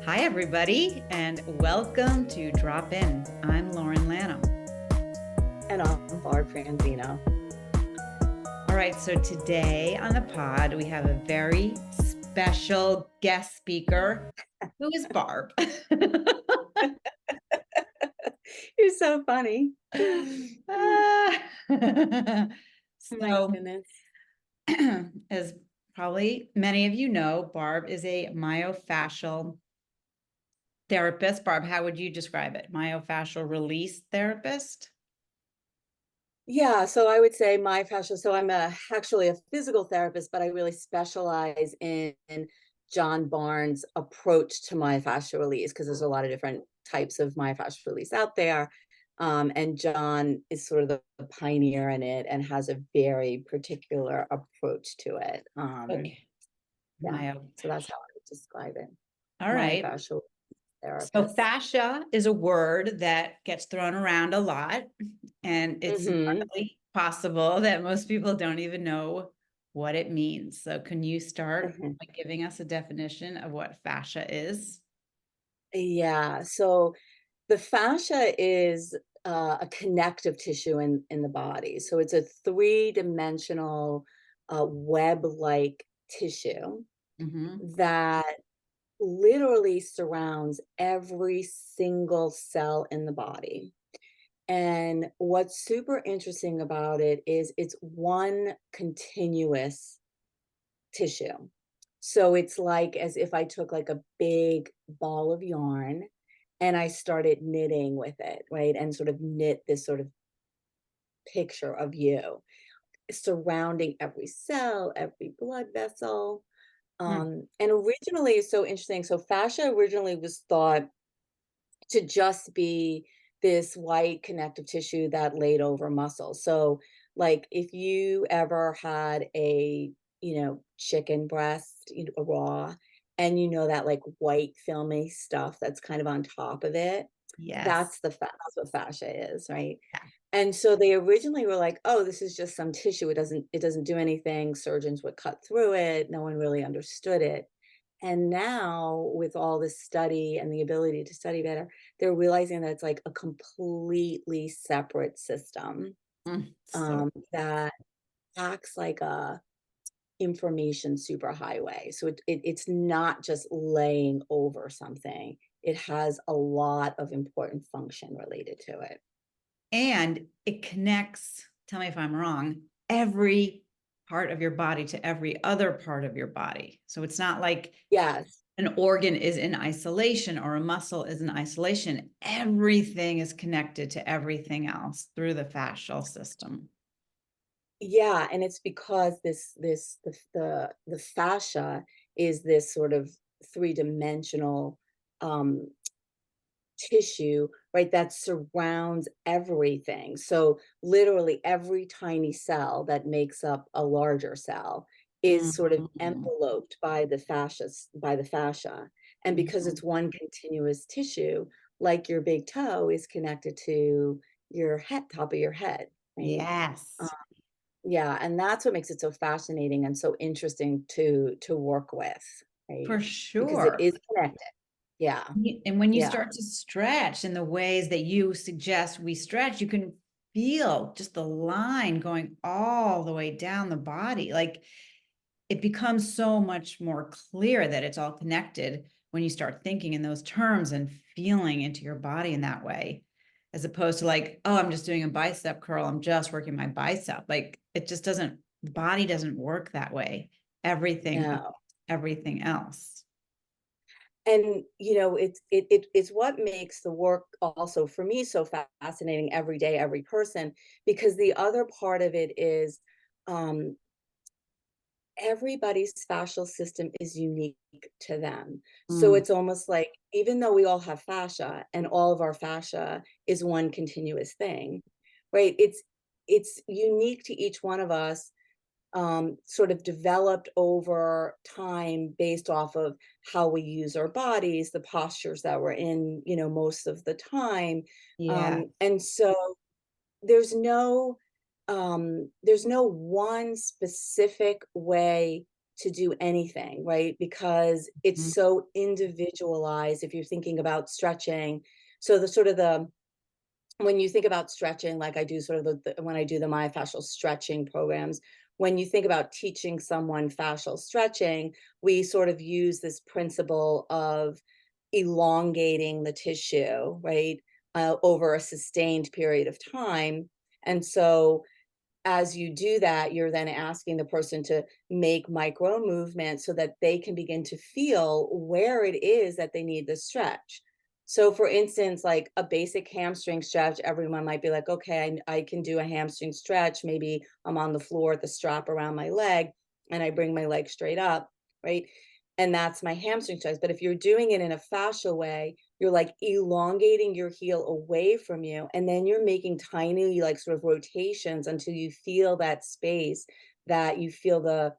Hi, everybody, and welcome to Drop In. I'm Lauren Lanham. And I'm Barb Franzino. All right, so today on the pod, we have a very special guest speaker who is Barb. You're so funny. Ah. Oh my So, goodness. as probably many of you know, Barb is a myofascial therapist. Barb, how would you describe it? Myofascial release therapist? Yeah, so I would say myofascial. So I'm actually a physical therapist, but I really specialize in John Barnes' approach to myofascial release because there's a lot of different types of myofascial release out there. And John is sort of the pioneer in it and has a very particular approach to it. Okay. Yeah, so that's how I would describe it. All right. Myofascial So therapist. fascia is a word that gets thrown around a lot, and it's Mm-hmm. entirely possible that most people don't even know what it means. So can you start Mm-hmm. by giving us a definition of what fascia is? Yeah, so the fascia is a connective tissue in the body. So it's a three-dimensional web-like tissue Hmm. that literally surrounds every single cell in the body. And what's super interesting about it is it's one continuous tissue. So it's like as if I took like a big ball of yarn and I started knitting with it, right? And sort of knit this sort of picture of you surrounding every cell, every blood vessel. Hmm. And originally, it's so interesting. So fascia originally was thought to just be this white connective tissue that laid over muscle. So, like if you ever had a, chicken breast, raw, and that like white filmy stuff that's kind of on top of it, Yes. that's what fascia is, right? Yeah. And so they originally were like, "Oh, this is just some tissue. It doesn't do anything." Surgeons would cut through it. No one really understood it. And now with all this study and the ability to study better, they're realizing that it's like a completely separate system So that acts like a information superhighway. So it's not just laying over something. It has a lot of important function related to it. and it connects, tell me if I'm wrong, every part of your body to every other part of your body. So it's not like Yes. an organ is in isolation or a muscle is in isolation. Everything is connected to everything else through the fascial system. Yeah, and it's because the fascia is this sort of three-dimensional um tissue, right, that surrounds everything. So literally every tiny cell that makes up a larger cell is sort of Mhm. enveloped by the fascia. And because Mhm. it's one continuous tissue, like your big toe is connected to your head, top of your head, right? Yes, Yeah, and that's what makes it so fascinating and so interesting to work with, right? for Because it sure. is connected. Yeah, And when you yeah, start to stretch in the ways that you suggest we stretch, you can feel just the line going all the way down the body. Like it becomes so much more clear that it's all connected when you start thinking in those terms and feeling into your body in that way, as opposed to like, oh, I'm just doing a bicep curl. I'm just working my bicep. Like it just doesn't, the body doesn't work that way. Everything, no. everything else. And, it's what makes the work also for me so fascinating every day, every person, because the other part of it is, um, everybody's fascial system is unique to them. So Mm, it's almost like even though we all have fascia and all of our fascia is one continuous thing, right? It's unique to each one of us, sort of developed over time based off of how we use our bodies, the postures that we're in, most of the time. yeah. And so there's no one specific way to do anything, right? Because it's Mhm. so individualized if you're thinking about stretching. So the sort of the when you think about stretching, like I do sort of when I do the myofascial stretching programs, when you think about teaching someone fascial stretching, we sort of use this principle of elongating the tissue, right, over a sustained period of time. And so as you do that, you're then asking the person to make micro movements so that they can begin to feel where it is that they need the stretch. So, for instance, like a basic hamstring stretch, everyone might be like, okay, I can do a hamstring stretch. Maybe I'm on the floor with the strap around my leg and I bring my leg straight up, right? And that's my hamstring stretch. But if you're doing it in a fascial way, you're like elongating your heel away from you, and then you're making tiny, like, sort of rotations until you feel that space, that you feel the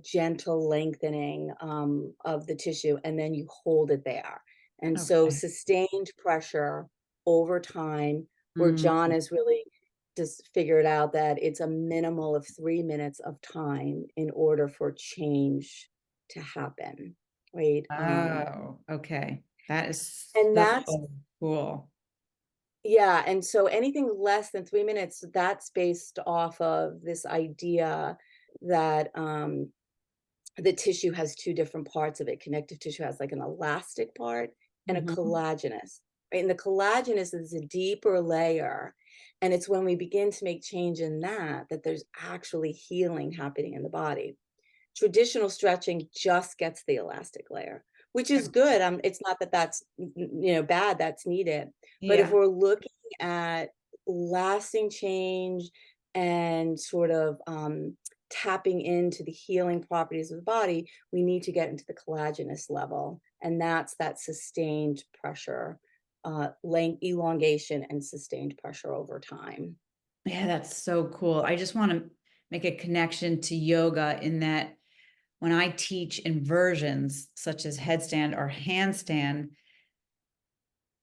gentle lengthening of the tissue, and then you hold it there. And so Okay. sustained pressure over time, where John Mm. has really just figured out that it's a minimal of 3 minutes of time in order for change to happen, right? Oh, okay. That is And that's so cool. Yeah, and so anything less than 3 minutes, that's based off of this idea that, the tissue has 2 different parts of it. Connective tissue has, like, an elastic part and a Mhm. collagenous, right? And the collagenous is a deeper layer, and it's when we begin to make change in that, that there's actually healing happening in the body. Traditional stretching just gets the elastic layer, which is good. It's not that that's bad. That's needed. But if Yeah. we're looking at lasting change and sort of tapping into the healing properties of the body, we need to get into the collagenous level, and that's that sustained pressure, length, elongation, and sustained pressure over time. Yeah, that's so cool. I just wanna make a connection to yoga in that when I teach inversions such as headstand or handstand,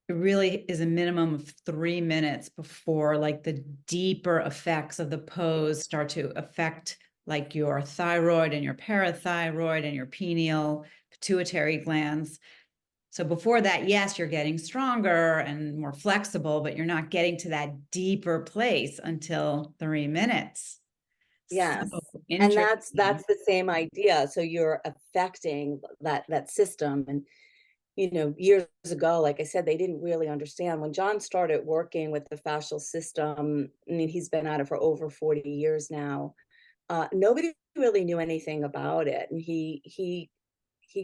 it really is a minimum of 3 minutes before, like, the deeper effects of the pose start to affect, like, your thyroid and your parathyroid and your pineal, pituitary glands. So before that, yes, you're getting stronger and more flexible, but you're not getting to that deeper place until 3 minutes. So Yes, and that's interesting. the same idea, so you're affecting that system, and, years ago, like I said, they didn't really understand. When John started working with the fascial system, I mean, he's been at it for over 40 years now, nobody really knew anything about it, and he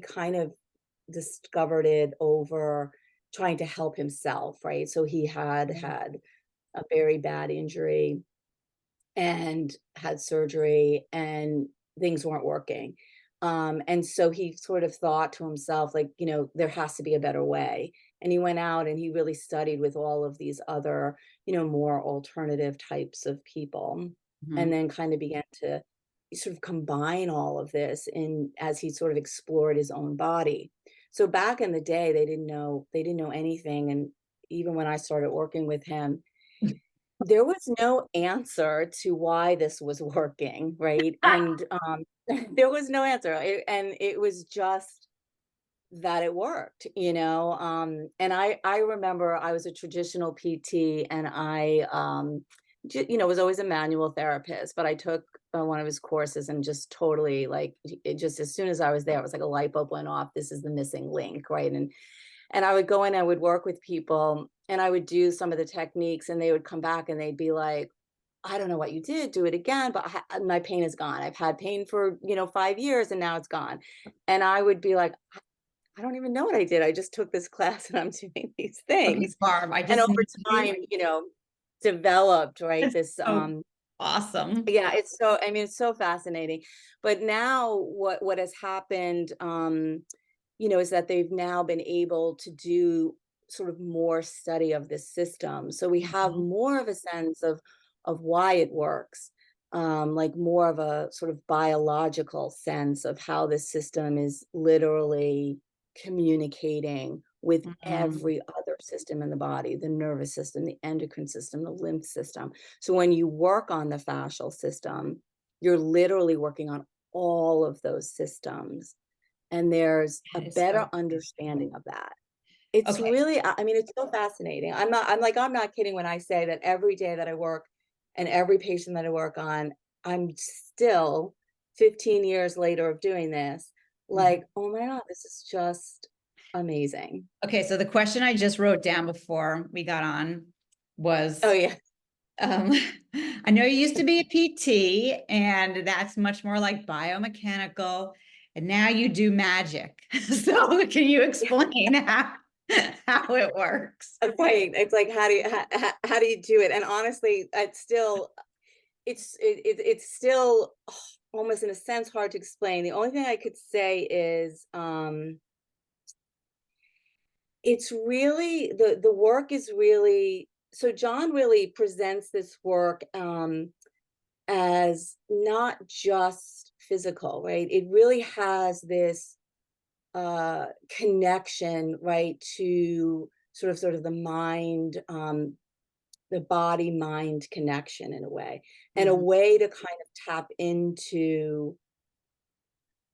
kind of discovered it over trying to help himself, right? So he had Mm. had a very bad injury and had surgery, and things weren't working. And so he sort of thought to himself, like, there has to be a better way. And he went out and he really studied with all of these other, more alternative types of people, and Mhm. then kind of began to sort of combine all of this in as he sort of explored his own body. So back in the day, they didn't know anything. And even when I started working with him, there was no answer to why this was working, right? And, there was no answer, and it was just that it worked, and I remember I was a traditional PT, and I, was always a manual therapist, but I took, one of his courses and just totally, like, it just as soon as I was there, it was like a light bulb went off, this is the missing link, right? And I would go in, I would work with people, and I would do some of the techniques, and they would come back and they'd be like, "I don't know what you did, do it again, but my pain is gone. I've had pain for, 5 years and now it's gone." And I would be like, "I don't even know what I did. I just took this class and I'm doing these Okay, things." Barb, I And just over need you. time, developed, right, It's this, so awesome. yeah, it's so fascinating. But now what has happened, is that they've now been able to do sort of more study of this system. So we have Mhm. more of a sense of why it works, like more of a sort of biological sense of how this system is literally communicating with Mhm. every other system in the body, the nervous system, the endocrine system, the lymph system. So when you work on the fascial system, you're literally working on all of those systems, and there's a That is so better interesting. understanding of that. It's Okay. really, I mean, it's so fascinating. I'm not kidding when I say that every day that I work and every patient that I work on, I'm still 15 years later of doing this, Mhm. like, oh my God, this is just amazing. Okay, so the question I just wrote down before we got on Oh was, yeah. um, I know you used to be a PT, and that's much more like biomechanical, and now you do magic. So can you explain how it works? Right. It's like, how do you do it? And honestly, it's still, it's still almost in a sense hard to explain. The only thing I could say is, it's really the work is really, so John really presents this work as not just physical, right? It really has this connection, right, to sort of the mind, the body mind connection in a way, and a Mhm, way to kind of tap into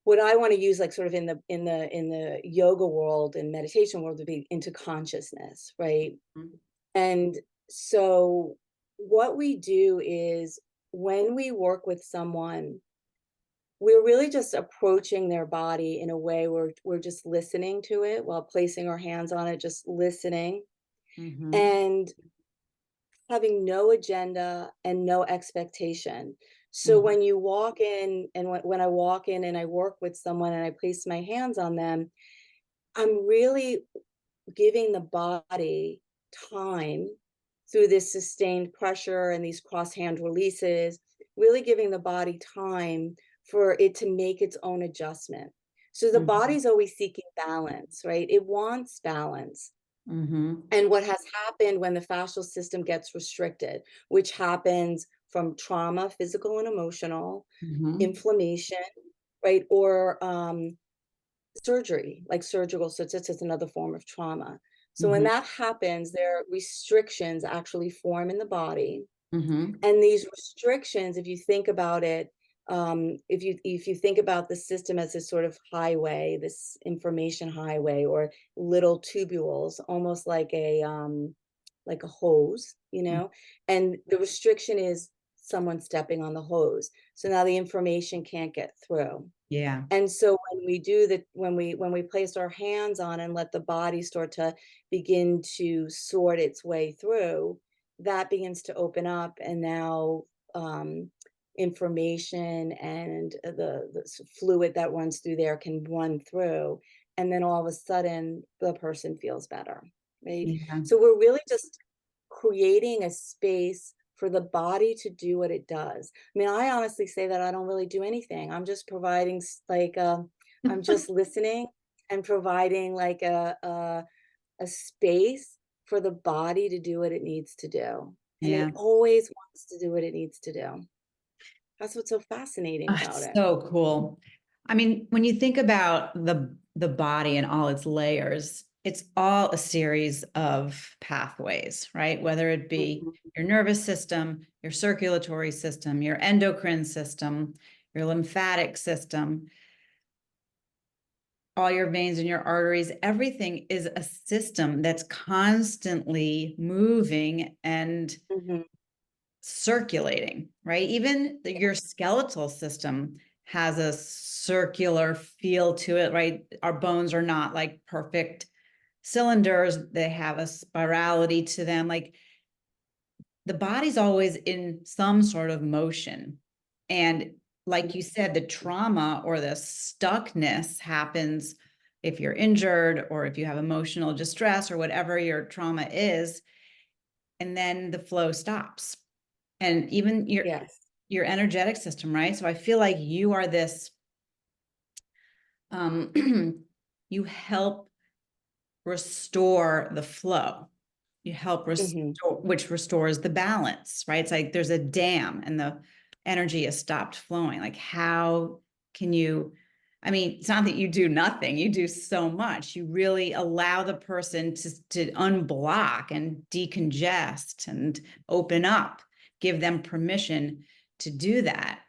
what I want to use, like sort of in the yoga world and meditation world, to be into consciousness, right? mhm, And so what we do is, when we work with someone, we're really just approaching their body in a way where we're just listening to it while placing our hands on it, just listening mhm, and having no agenda and no expectation. So mhm, when you walk in, and when I walk in and I work with someone and I place my hands on them, I'm really giving the body time through this sustained pressure and these cross hand releases, really giving the body time for it to make its own adjustment. So the mhm, body's always seeking balance, right? It wants balance. mhm, And what has happened when the fascial system gets restricted, which happens from trauma, physical and emotional, mhm, inflammation, right? Or surgery, like surgical, so it's just another form of trauma. So when mhm, that happens, there restrictions actually form in the body. mhm, And these restrictions, if you think about it, if you think about the system as this sort of highway, this information highway, or little tubules, almost like a hose, mhm. and the restriction is someone stepping on the hose. So now the information can't get through. Yeah. And so when we do that, when we place our hands on and let the body start to begin to sort its way through, that begins to open up, and now information and the fluid that runs through there can run through, and then all of a sudden the person feels better, right? Yeah. So we're really just creating a space for the body to do what it does. I mean, I honestly say that I don't really do anything. I'm just providing I'm just listening and providing like a space for the body to do what it needs to do. And it Yeah. always wants to do what it needs to do. That's what's so fascinating Oh, about it's it. so cool. I mean, when you think about the body and all its layers, it's all a series of pathways, right? Whether it be Mhm, your nervous system, your circulatory system, your endocrine system, your lymphatic system, all your veins and your arteries, everything is a system that's constantly moving and mhm, circulating, right? Even your skeletal system has a circular feel to it, right? Our bones are not like perfect cylinders, they have a spirality to them. Like the body's always in some sort of motion. And like you said, the trauma or the stuckness happens if you're injured or if you have emotional distress or whatever your trauma is, and then the flow stops. And even yes. your energetic system, right? So I feel like you are this, um, you help restore the flow. You help Mhm, restore, which restores the balance, right? It's like there's a dam and the energy has stopped flowing. Like, how can you? I mean, it's not that you do nothing, you do so much. You really allow the person to unblock and decongest and open up, give them permission to do that,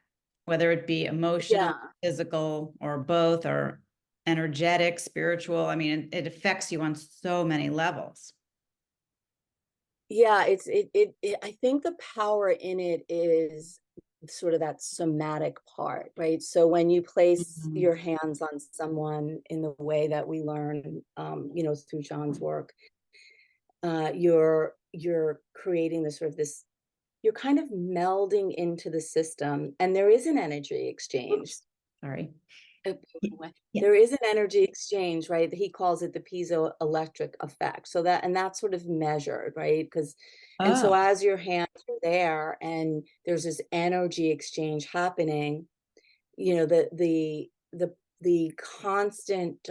whether it be emotional, Yeah. physical, or both, or energetic, spiritual. I mean, it affects you on so many levels. Yeah, it I think the power in it is sort of that somatic part, right? So when you place Mhm. your hands on someone in the way that we learn, through John's work, you're creating this sort of this you're kind of melding into the system, and there is an energy exchange. Oops, sorry. Uh, Y- Yeah. There is an energy exchange, right? He calls it the piezoelectric effect. So that's sort of measured, right? And so Oh. as your hands are there and there's this energy exchange happening, you know, the constant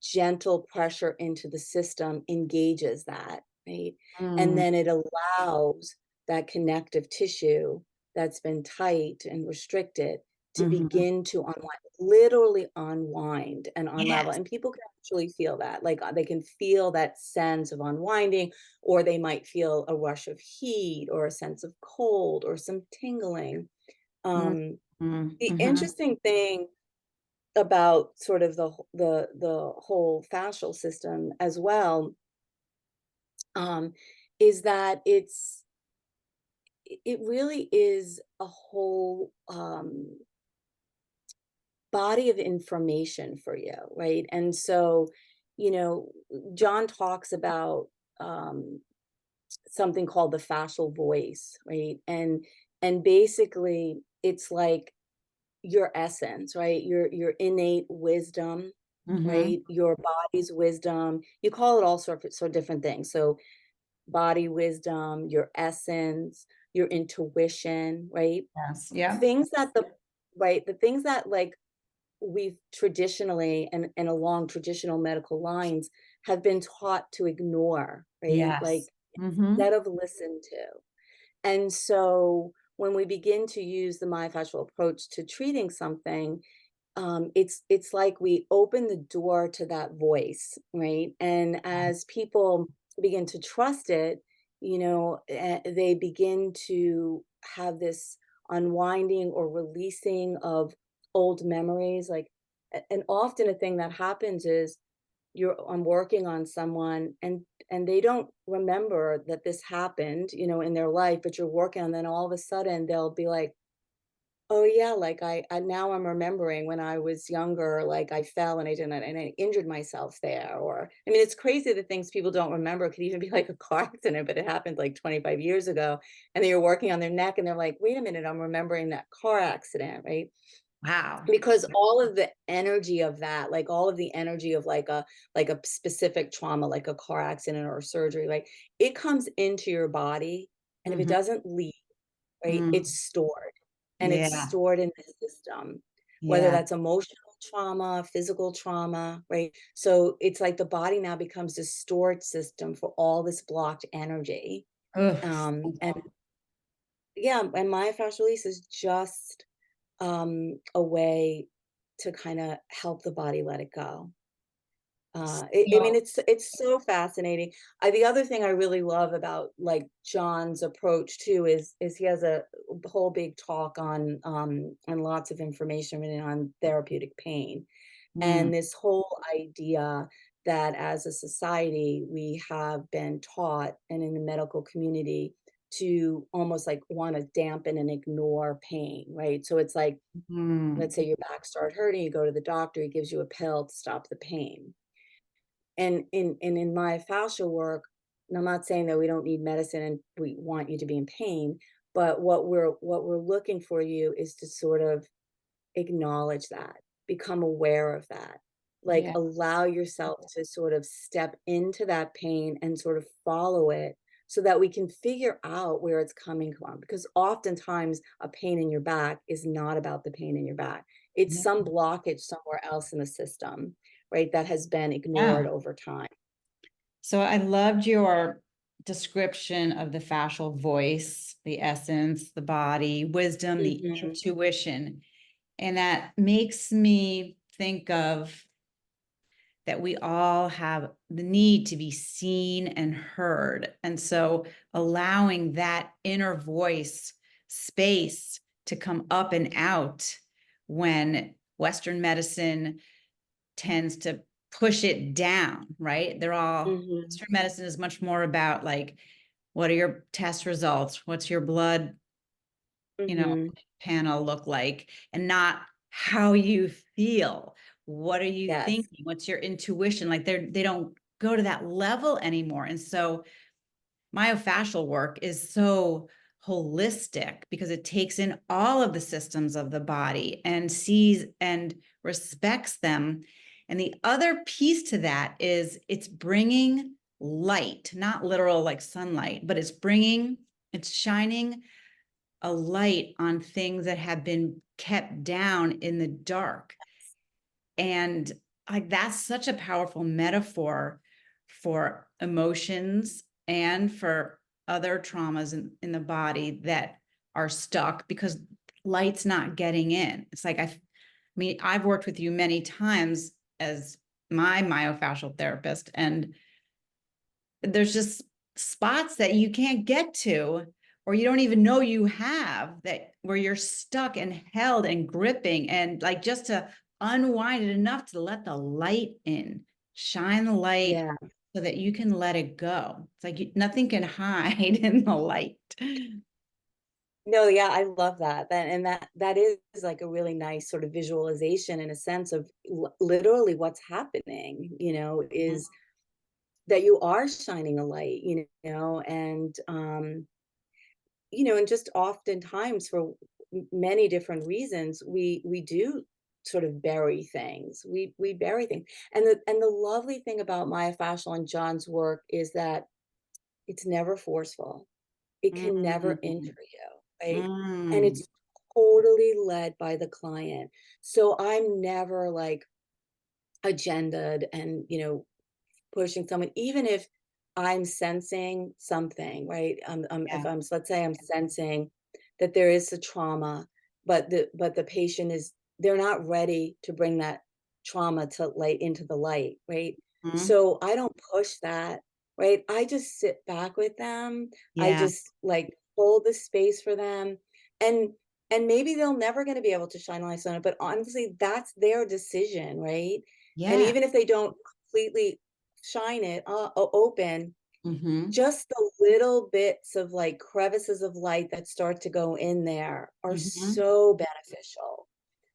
gentle pressure into the system engages that, right? And Mm, then it allows that connective tissue that's been tight and restricted to mhm. begin to unwind, literally unwind and unravel. Yes. And people can actually feel that, like they can feel that sense of unwinding, or they might feel a rush of heat or a sense of cold or some tingling. Mm, um, the mhm. interesting thing about sort of the whole fascial system as well, um, is that it really is a whole, body of information for you, right? And so, you know, John talks about, um, something called the fascial voice, right? And basically, it's like your essence, right? Your innate wisdom, Mhm. right? Your body's wisdom. You call it all sorts of different things. So body wisdom, your essence, your intuition, right? Yes. Yeah. Things that the things that like we've traditionally and along traditional medical lines have been taught to ignore, right? Like Yes. Mhm. instead of listen to. And so when we begin to use the myofascial approach to treating something, it's like we open the door to that voice, right? And as people begin to trust it, they begin to have this unwinding or releasing of old memories. Like, and often a thing that happens is I'm working on someone and they don't remember that this happened, in their life, but you're working, and then all of a sudden they'll be like, "Oh, yeah, like, I now I'm remembering when I was younger, like, I fell and I injured myself there," or I mean, it's crazy the things people don't remember. It could even be like a car accident, but it happened, like, 25 years ago, and then you're working on their neck, and they're like, "Wait a minute, I'm remembering that car accident," right? Wow. Because all of the energy of that, like, all of the energy of, like a specific trauma, like a car accident or a surgery, like, it comes into your body, and if it Mhm. doesn't leave, right? Mm. It's stored, and it's Yeah. stored in the system, whether Yeah. that's emotional trauma, physical trauma, right? So it's like the body now becomes a storage system for all this blocked energy. Ugh. And yeah, and myofascial release is just a way to kind of help the body let it go. I mean, So, it's so fascinating. The other thing I really love about like John's approach too is he has a whole big talk on and lots of information written on therapeutic pain, mm, and this whole idea that as a society we have been taught, and in the medical community, to almost like want to dampen and ignore pain, right? So it's like, mm, let's say your back start hurting, you go to the doctor, he gives you a pill to stop the pain. And in myofascial work, and I'm not saying that we don't need medicine and we want you to be in pain, but what we're looking for you is to sort of acknowledge that, become aware of that. Like yeah. allow yourself to sort of step into that pain and sort of follow it so that we can figure out where it's coming from. Because oftentimes a pain in your back is not about the pain in your back. It's Yeah. some blockage somewhere else in the system, right? That has been ignored Yeah. over time. So I loved your description of the fascial voice, the essence, the body, wisdom, the Mhm. intuition. And that makes me think of that we all have the need to be seen and heard. And so allowing that inner voice space to come up and out when Western medicine tends to push it down, right? Mhm. Western medicine is much more about like, what are your test results? What's your blood, you know, Mhm. panel look like? And not how you feel. What are you Yes. thinking? What's your intuition? Like they don't go to that level anymore. And so myofascial work is so holistic because it takes in all of the systems of the body and sees and respects them. And the other piece to that is it's bringing light, not literal like sunlight, but it's shining a light on things that have been kept down in the dark. And like that's such a powerful metaphor for emotions and for other traumas in the body that are stuck because light's not getting in. It's like I mean, I've worked with you many times as my myofascial therapist, and there's just spots that you can't get to or you don't even know you have that where you're stuck and held and gripping and like just to unwind it enough to let the light in, shine the light Yeah. so that you can let it go. It's like nothing can hide in the light. No, yeah, I love that. That is like a really nice sort of visualization in a sense of literally what's happening, is that you are shining a light, and just oftentimes for many different reasons, we do sort of bury things. We bury things. And the lovely thing about myofascial and John's work is that it's never forceful. It can never Mm, injure you, right? And mm, it's totally led by the client. So I'm never like agendaed and, pushing someone, even if I'm sensing something, right? If yeah. let's say I'm sensing that there is a trauma, but the patient is they're not ready to bring that trauma to light into the light, right? Mm, So I don't push that, right? I just sit back with them. I yeah. just like hold the space for them, and and maybe they're never going to be able to shine lights on it, but honestly, that's their decision, right? And Yeah. even if they don't completely shine it open, Mm-hmm. just the little bits of like crevices of light that start to go in there are Mm-hmm. so beneficial,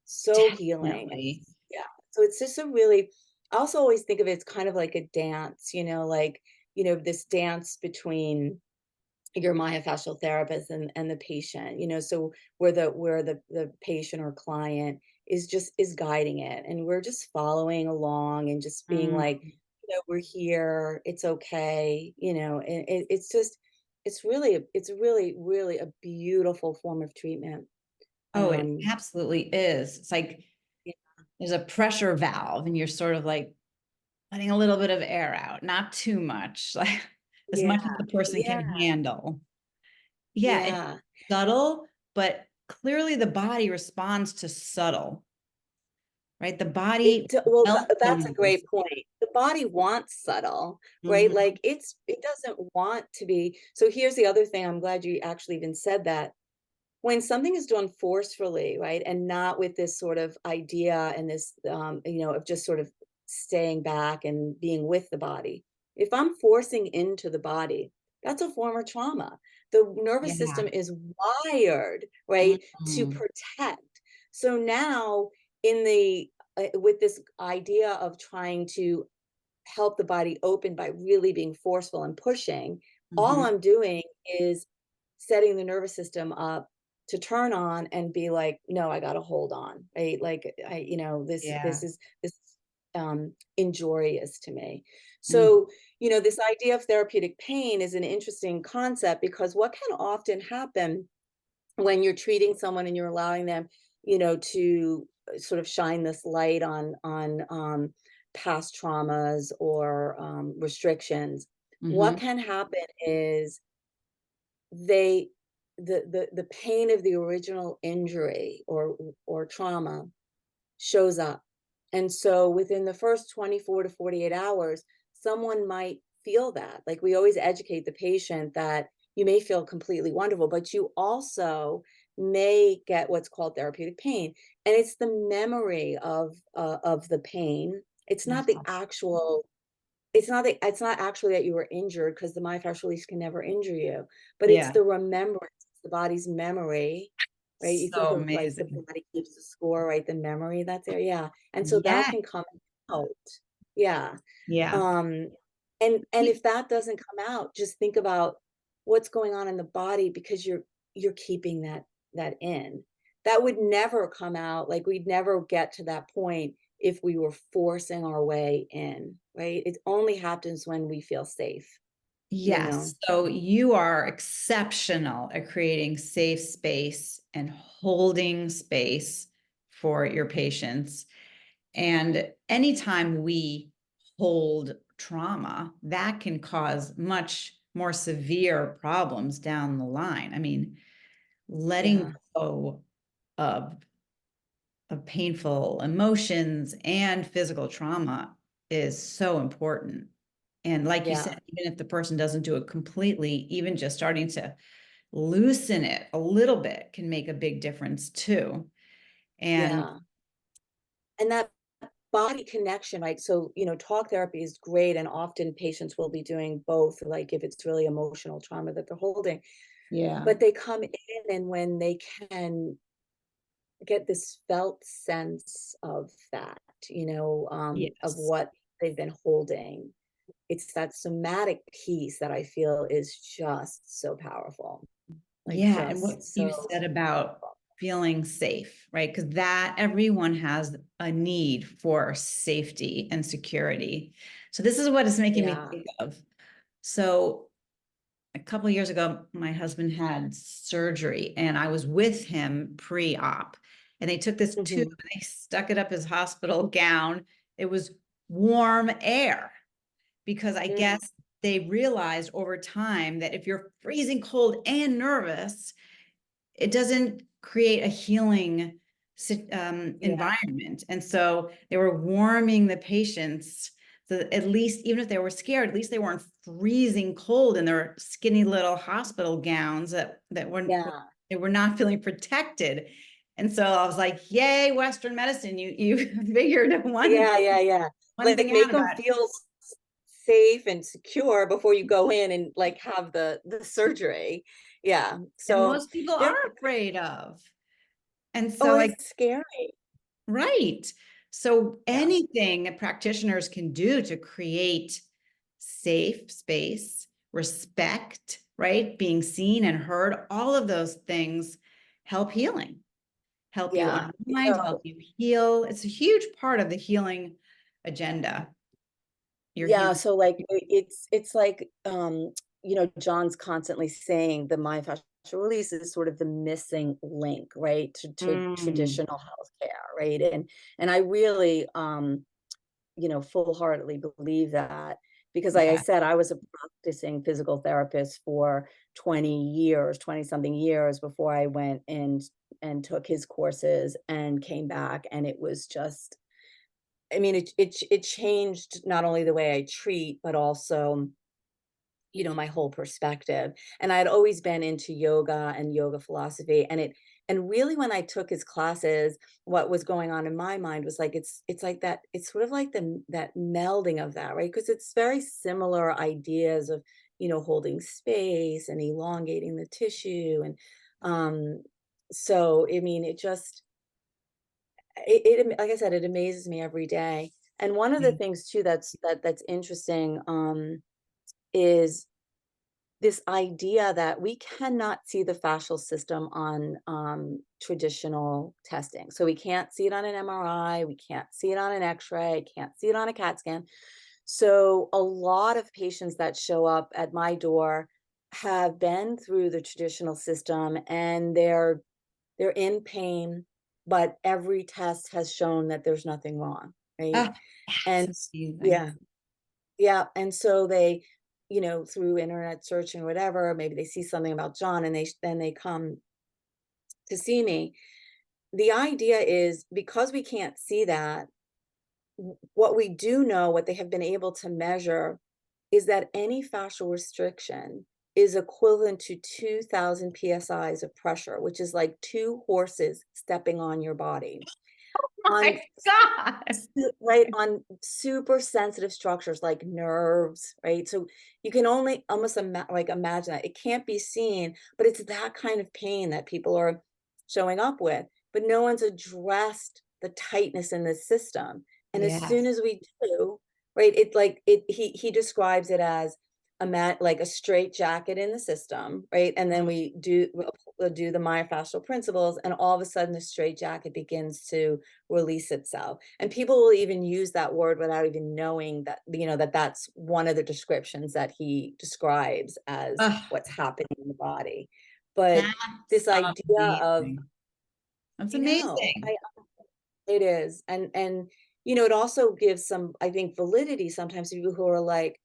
so healing. Definitely. Yeah. So it's just a really, I also always think of it as kind of like a dance, like, this dance between your myofascial therapist and the patient, so where the patient or client is guiding it, and we're just following along and just being Mm. like, we're here, it's okay, and it's really really a beautiful form of treatment. Oh, it um absolutely is. It's like yeah. there's a pressure valve and you're sort of like letting a little bit of air out, not too much, like as Yeah. much as the person Yeah. can handle. Yeah, it's Yeah. subtle, but clearly the body responds to subtle, right? The body Well, that's a welcomes. great point. The body wants subtle, right? Mhm. Like it doesn't want to be. So here's the other thing. I'm glad you actually even said that. When something is done forcefully, right, and not with this sort of idea and this, of just sort of staying back and being with the body. If I'm forcing into the body, that's a form of trauma. The nervous Yeah. system is wired, right, to Mhm. protect. So now, in the with this idea of trying to help the body open by really being forceful and pushing, all Mhm. I'm doing is setting the nervous system up to turn on and be like, no, I got to hold on, right? Like this Yeah. is this injurious to me. Mhm. So, this idea of therapeutic pain is an interesting concept because what can often happen when you're treating someone and you're allowing them, to sort of shine this light on past traumas or restrictions, what Mhm. can happen is they the pain of the original injury or trauma shows up. And so within the first 24 to 48 hours, someone might feel that. Like we always educate the patient that you may feel completely wonderful, but you also may get what's called therapeutic pain, and it's the memory of the pain. It's Yeah. not the actual it's not actually that you were injured, because the myofascial release can never injure you, but it's Yeah. the remembrance, the body's memory, right? You think So of, like, the amazing. body keeps the score, right? The memory that's there, yeah, and so that Yeah. can come out. Yeah, Yeah. um, and if that doesn't come out, just think about what's going on in the body, because you're keeping that in. That would never come out, like, we'd never get to that point if we were forcing our way in, right? It only happens when we feel safe, you Yes. know? So you are exceptional at creating safe space and holding space for your patients. And anytime we hold trauma, that can cause much more severe problems down the line. I mean, letting Yeah, go of painful emotions and physical trauma is so important. And like you said, yeah, even if the person doesn't do it completely, even just starting to loosen it a little bit can make a big difference too. And yeah, and that body connection, right? So, talk therapy is great, and often patients will be doing both, like, if it's really emotional trauma that they're holding, yeah, but they come in, and when they can get this felt sense of that, of yes, what they've been holding. It's that somatic piece that I feel is just so powerful, like, yeah. And what just you so said about powerful. feeling safe, right? Because that everyone has a need for safety and security. So this is what it's making me Yeah. think of. So a couple of years ago, my husband had surgery and I was with him pre-op. And they took this tube Mhm. and they stuck it up his hospital gown. It was warm air because I Mm, guess they realized over time that if you're freezing cold and nervous, it doesn't create a healing yeah, environment. And so they were warming the patients so that at least, even if they were scared, at least they weren't freezing cold in their skinny little hospital gowns that weren't, yeah. they were not feeling protected. And so I was like, yay, Western medicine, you figured Yeah, yeah, yeah. one Like, thing out make them about it. feel safe and secure before you go in and, like, have the surgery. Yeah, That so most people there are afraid of. And oh, so I it's scary. right. So Yeah, anything that practitioners can do to create safe space, respect, right? Being seen and heard, all of those things help healing, help you yeah. unwind, help So you heal. It's a huge part of the healing agenda. Your yeah, healing. so, like, it's like, John's constantly saying the myofascial release is sort of the missing link, right, to Mm, traditional healthcare, right? And I really, full-heartedly believe that, because, like I yeah. said, I was a practicing physical therapist for 20 years, 20 something years before I went and took his courses and came back, and it was just, I mean, it changed not only the way I treat, but also, my whole perspective. And I'd always been into yoga and yoga philosophy, and really, when I took his classes, what was going on in my mind was, like, it's like that, it's sort of like that melding of that, right? Because it's very similar ideas of, holding space and elongating the tissue, and um so, I mean, it just like I said, it amazes me every day. And one of the Yeah. things too that's interesting, is this idea that we cannot see the fascial system on, traditional testing. So we can't see it on an MRI, we can't see it on an X-ray, can't see it on a CAT scan. So a lot of patients that show up at my door have been through the traditional system, and they're in pain, but every test has shown that there's nothing wrong, right? Ah, And that's amazing. yeah, yeah, and so they, through internet searching or whatever, maybe they see something about John, and then they come to see me. The idea is, because we can't see that, what we do know, what they have been able to measure, is that any fascial restriction is equivalent to 2,000 psi's of pressure, which is like two horses stepping on your body. My On God. right, on super sensitive structures like nerves, right? So you can only almost imagine that. It can't be seen, but it's that kind of pain that people are showing up with. But no one's addressed the tightness in the system. And as soon Yes. as we do, right, it like it he describes it as like a straight jacket in the system, right? And then we'll do the myofascial principles, and all of a sudden the straight jacket begins to release itself. And people will even use that word without even knowing that, that that's one of the descriptions that he describes as Oh, what's happening in the body. But that's this idea of, amazing. That's I know, amazing. it is. And it also gives some, I think, validity sometimes to people who are like,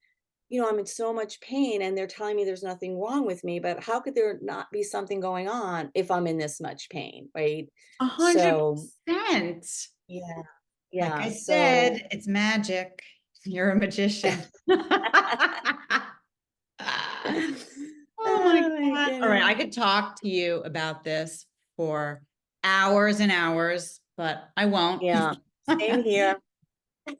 I'm in so much pain and they're telling me there's nothing wrong with me, but how could there not be something going on if I'm in this much pain, right? So, 100%. yeah. Like Yeah. I So, said, it's magic. You're a magician. Oh my oh my God. All right. goodness. I could talk to you about this for hours and hours, but I won't. Yeah. Same here. All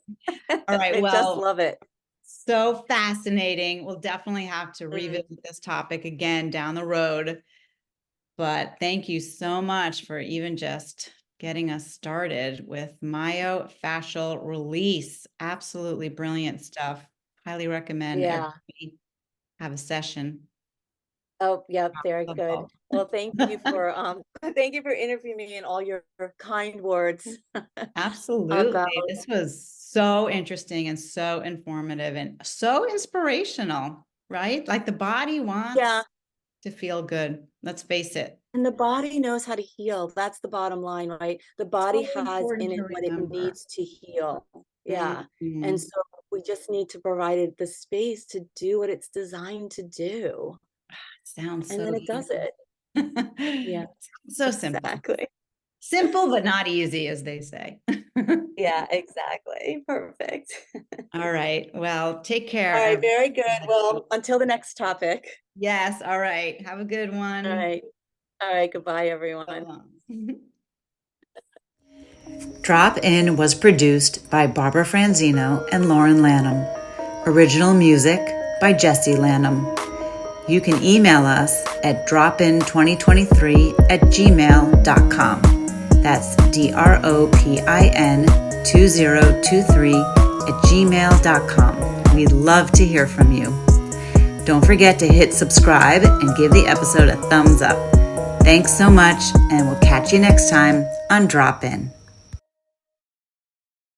right. I just Well, love it. so fascinating. We'll definitely have to Mm, revisit this topic again down the road. But thank you so much for even just getting us started with myofascial release. Absolutely brilliant stuff. Highly recommend yeah. everybody have a session. Oh, yeah, very Love good. all. Well, thank you for thank you for interviewing me and all your kind words about, Absolutely. This was so interesting and so informative and so inspirational, right? Like the body yeah. wants to feel good. Let's face it. And the body knows how to heal. That's the bottom line, right? The body So has important in to it what it remember. needs to heal. Yeah. And Mhm. so we just need to provide it the space to do what it's designed to do. Sounds And so then it does easy. it. Yeah, So simple. exactly. Simple, but not easy, as they say. Yeah, exactly. Perfect. All right. Well, take All care, right, everyone. very good. Well, until the next topic. Yes. All right. Have a good All one. right. All right, goodbye, everyone. So Drop In was produced by Barbara Franzino and Lauren Lanham. Original music by Jesse Lanham. You can email us at dropin2023@gmail.com. That's DROPIN2023@gmail.com. We'd love to hear from you. Don't forget to hit subscribe and give the episode a thumbs up. Thanks so much, and we'll catch you next time on Drop In.